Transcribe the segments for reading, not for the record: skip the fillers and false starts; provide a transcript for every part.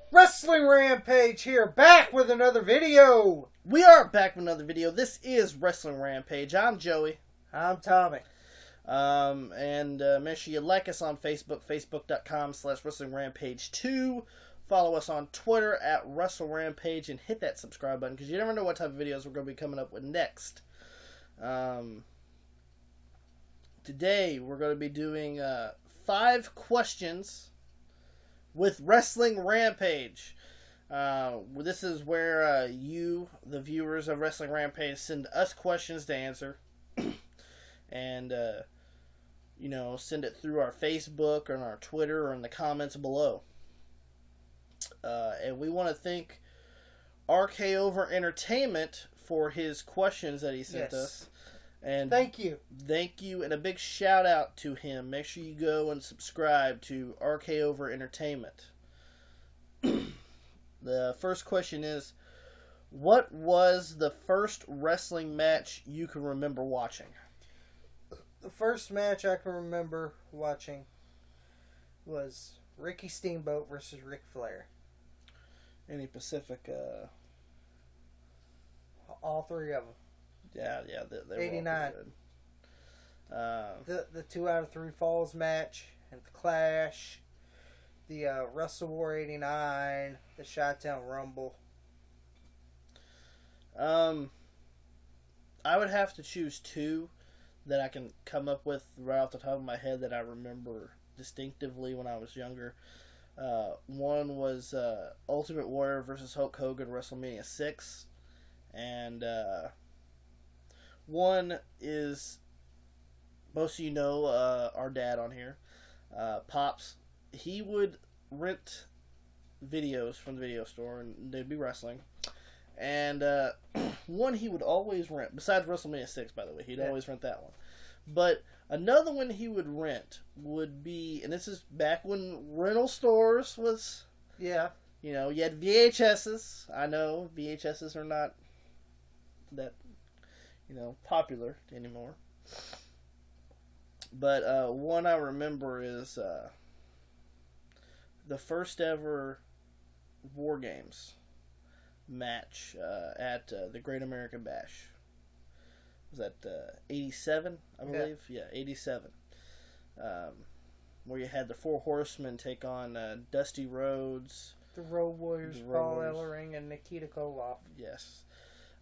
Wrestling Rampage here, back with another video. We are back with another video. This is Wrestling Rampage. I'm Joey. I'm Tommy. And make sure you like us on Facebook, facebook.com/WrestlingRampage2. Follow us on Twitter at WrestleRampage and hit that subscribe button because you never know what type of videos we're going to be coming up with next. Today we're going to be doing 5 questions with Wrestling Rampage. This is where you, the viewers of Wrestling Rampage, send us questions to answer. And, send it through our Facebook or on our Twitter or in the comments below. And we want to thank RK Over Entertainment for his questions that he sent us. And thank you. Thank you, and a big shout out to him. Make sure you go and subscribe to RK Over Entertainment. The first question is, what was the first wrestling match you can remember watching? The first match I can remember watching was Ricky Steamboat versus Ric Flair. Any Pacific? All 3 of them. Yeah, they were 89. All good. The 2 out of 3 falls match and the Clash, the Wrestle War 89, the Chi-Town Rumble. I would have to choose 2 that I can come up with right off the top of my head that I remember distinctively when I was younger. One was Ultimate Warrior versus Hulk Hogan, WrestleMania 6. And one is, most of you know, our dad on here, Pops. He would rent videos from the video store, and they'd be wrestling. And one he would always rent, besides WrestleMania 6, by the way, he'd always rent that one. But another one he would rent would be, and this is back when rental stores was, you had VHSs. I know VHSs are not that, popular anymore. But one I remember is the first ever War Games match at the Great American Bash. Was that 87, I believe? Yeah, 87. Where you had the 4 Horsemen take on Dusty Rhodes, the Road Warriors, Paul Ellering, and Nikita Koloff. Yes.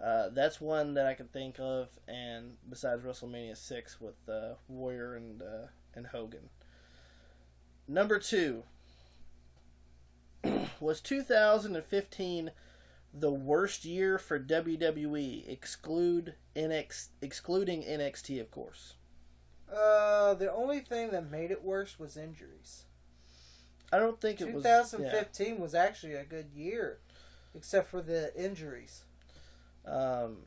That's one that I can think of, and besides WrestleMania 6 with Warrior and Hogan. Number 2. Was 2015 the worst year for WWE, excluding NXT, of course? The only thing that made it worse was injuries. I don't think it was... 2015 was actually a good year, except for the injuries. Believe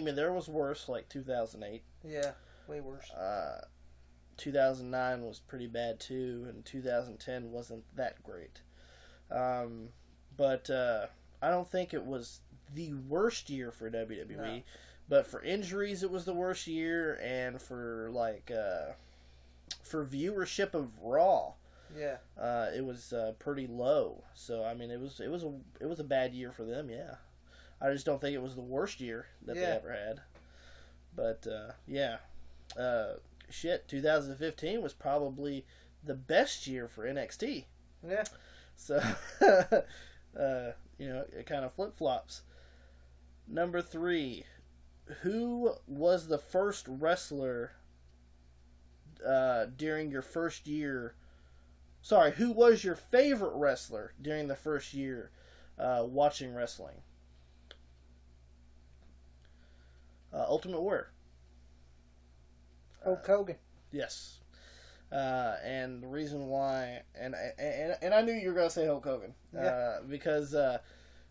me, there was worse, like 2008. Yeah, way worse. 2009 was pretty bad too, and 2010 wasn't that great. But I don't think it was the worst year for WWE. No. But for injuries, it was the worst year, and for for viewership of Raw, it was pretty low. So I mean, it was a bad year for them. Yeah, I just don't think it was the worst year that they ever had. But 2015 was probably the best year for NXT. Yeah. So, it kind of flip-flops. Number 3. Who was the first wrestler during your first year? Sorry, who was your favorite wrestler during the first year watching wrestling? Ultimate Warrior. Hulk Hogan. Yes. And the reason why, and I knew you were going to say Hulk Hogan, because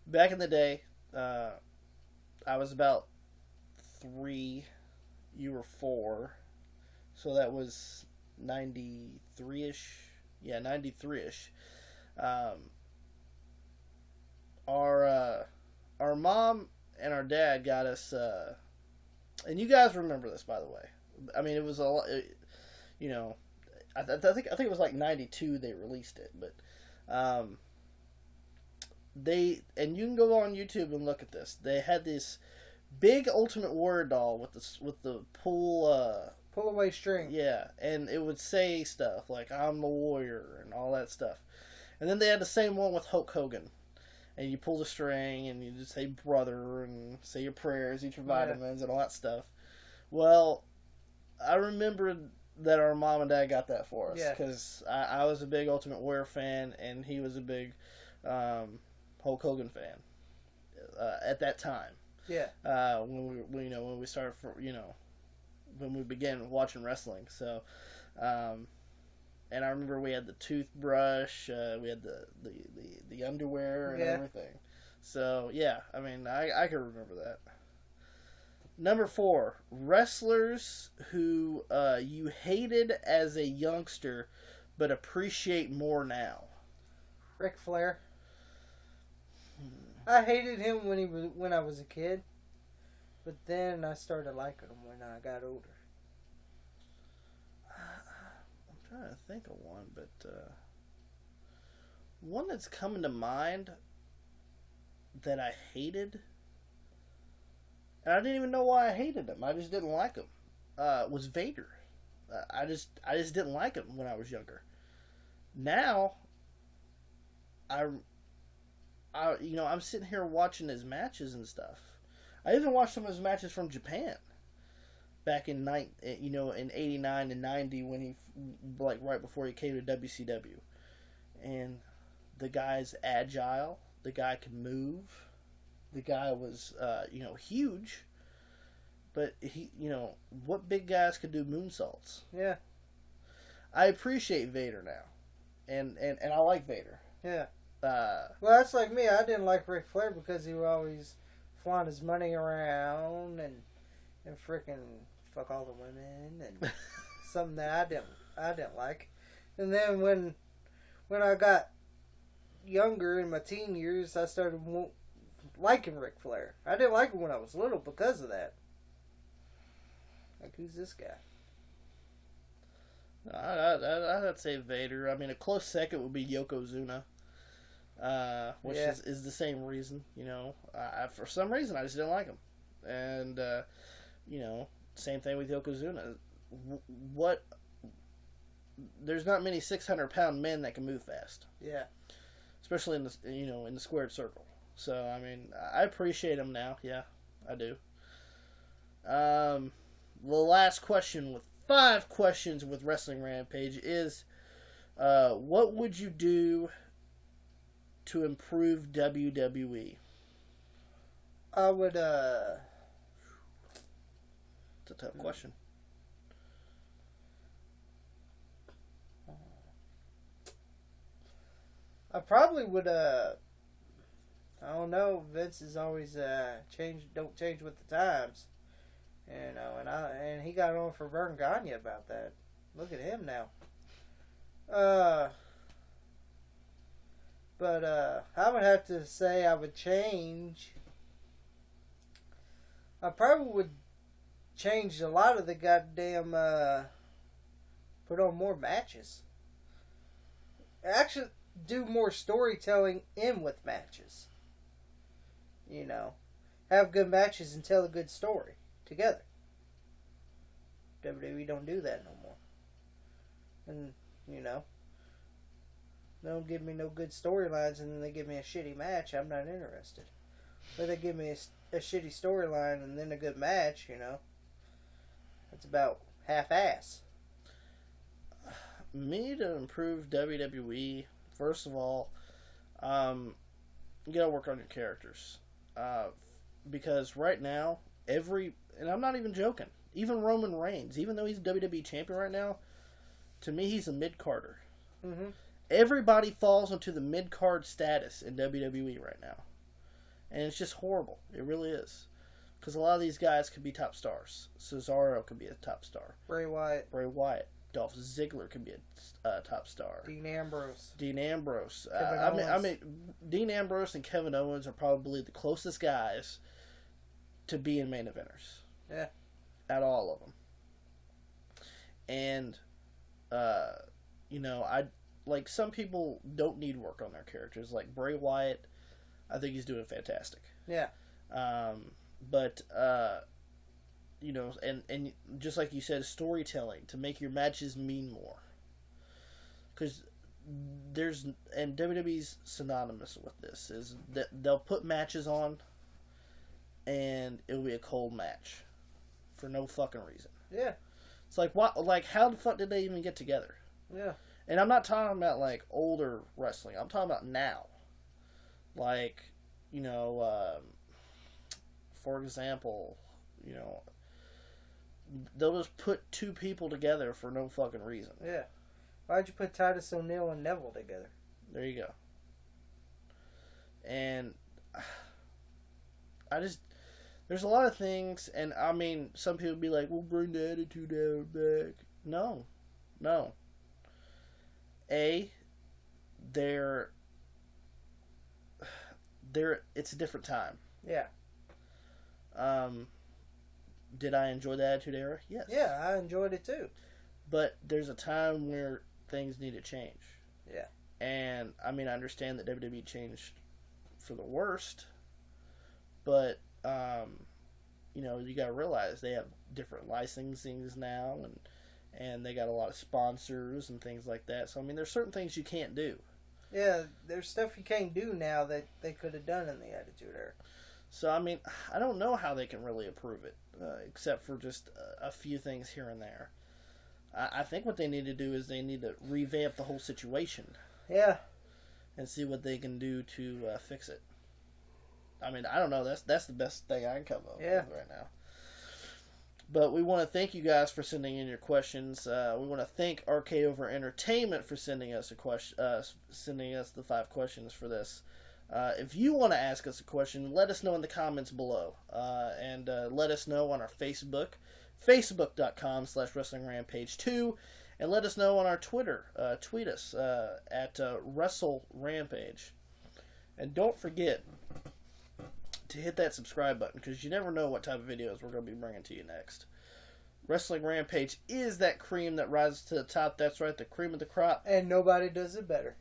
back in the day, I was about 3, you were 4, so that was 93-ish. Yeah, 93-ish. Our mom and our dad got us, and you guys remember this, by the way. I mean, it was a lot, I think it was like 92 they released it, but And you can go on YouTube and look at this. They had this big Ultimate Warrior doll with the pull away string. Yeah, and it would say stuff like "I'm the warrior" and all that stuff. And then they had the same one with Hulk Hogan, and you pull the string and you just say "brother" and say your prayers, eat your vitamins, and all that stuff. Well, I remember that our mom and dad got that for us because I was a big Ultimate Warrior fan and he was a big Hulk Hogan fan at that time. Yeah. When we started when we began watching wrestling. So, and I remember we had the toothbrush, we had the underwear and everything. So yeah, I mean I can remember that. Number 4, wrestlers who you hated as a youngster but appreciate more now. Ric Flair. I hated him when I was a kid, but then I started liking him when I got older. I'm trying to think of one, but one that's coming to mind that I hated, and I didn't even know why I hated him. I just didn't like him. Was Vader. I just didn't like him when I was younger. Now, I'm sitting here watching his matches and stuff. I even watched some of his matches from Japan back in in '89 and '90 when he right before he came to WCW, and the guy's agile. The guy can move. The guy was huge, but he what big guys could do moonsaults? Yeah, I appreciate Vader now, and I like Vader. Yeah. Well, that's like me. I didn't like Ric Flair because he would always flaunt his money around and freaking fuck all the women and something that I didn't like. And then when I got younger in my teen years, I started liking Ric Flair. I didn't like him when I was little because of that. Like, who's this guy? I'd say Vader. I mean, a close second would be Yokozuna. Which is the same reason, for some reason I just didn't like him, and same thing with Yokozuna. There's not many 600-pound men that can move fast. Yeah, especially in the in the squared circle. So I mean, I appreciate him now. Yeah, I do. The last question with 5 questions with Wrestling Rampage is, what would you do to improve WWE? I would, It's a tough question. I probably would, I don't know, Vince is always, don't change with the times. And he got on for Vern Gagne about that. Look at him now. But I would have to say I would change. I probably would change a lot of the goddamn, put on more matches. Actually, do more storytelling in with matches. Have good matches and tell a good story together. WWE don't do that no more. And, they don't give me no good storylines and then they give me a shitty match, I'm not interested. But they give me a shitty storyline and then a good match, it's about half-ass. Me to improve WWE, first of all, you gotta work on your characters. Because right now, and I'm not even joking, even Roman Reigns, even though he's WWE champion right now, to me he's a mid-carder. Mm-hmm. Everybody falls into the mid-card status in WWE right now. And it's just horrible. It really is. Because a lot of these guys could be top stars. Cesaro could be a top star. Bray Wyatt. Dolph Ziggler could be a top star. Dean Ambrose. I mean, Dean Ambrose and Kevin Owens are probably the closest guys to being main eventers. Yeah. Out of all of them. And, like, some people don't need work on their characters. Like, Bray Wyatt, I think he's doing fantastic. Yeah. But, you know, and just like you said, storytelling to make your matches mean more. Because and WWE's synonymous with this, is that they'll put matches on and it'll be a cold match for no fucking reason. Yeah. It's like, what? Like, how the fuck did they even get together? Yeah. And I'm not talking about, like, older wrestling. I'm talking about now. Like, you know, for example, you know, they'll just put two people together for no fucking reason. Yeah. Why'd you put Titus O'Neil and Neville together? There you go. And I just, there's a lot of things, and I mean, some people be like, we'll bring the Attitude Era back. No. It's a different time. Yeah. Did I enjoy the Attitude Era? Yes. Yeah, I enjoyed it too. But there's a time where things need to change. Yeah. And, I mean, I understand that WWE changed for the worst, but, you know, you gotta realize they have different licensings now, and they got a lot of sponsors and things like that. So, I mean, there's certain things you can't do. Yeah, there's stuff you can't do now that they could have done in the Attitude Era. So, I mean, I don't know how they can really approve it, except for just a few things here and there. I think what they need to do is they need to revamp the whole situation. Yeah. And see what they can do to fix it. I mean, I don't know. That's the best thing I can come up with right now. But we want to thank you guys for sending in your questions. We want to thank Arcade Over Entertainment for sending us sending us the 5 questions for this. If you want to ask us a question, let us know in the comments below. And let us know on our Facebook, facebook.com/WrestlingRampage2. And let us know on our Twitter. Tweet us at Wrestle Rampage. And don't forget to hit that subscribe button, because you never know what type of videos we're going to be bringing to you next. Wrestling Rampage is that cream that rises to the top. That's right, the cream of the crop. And nobody does it better.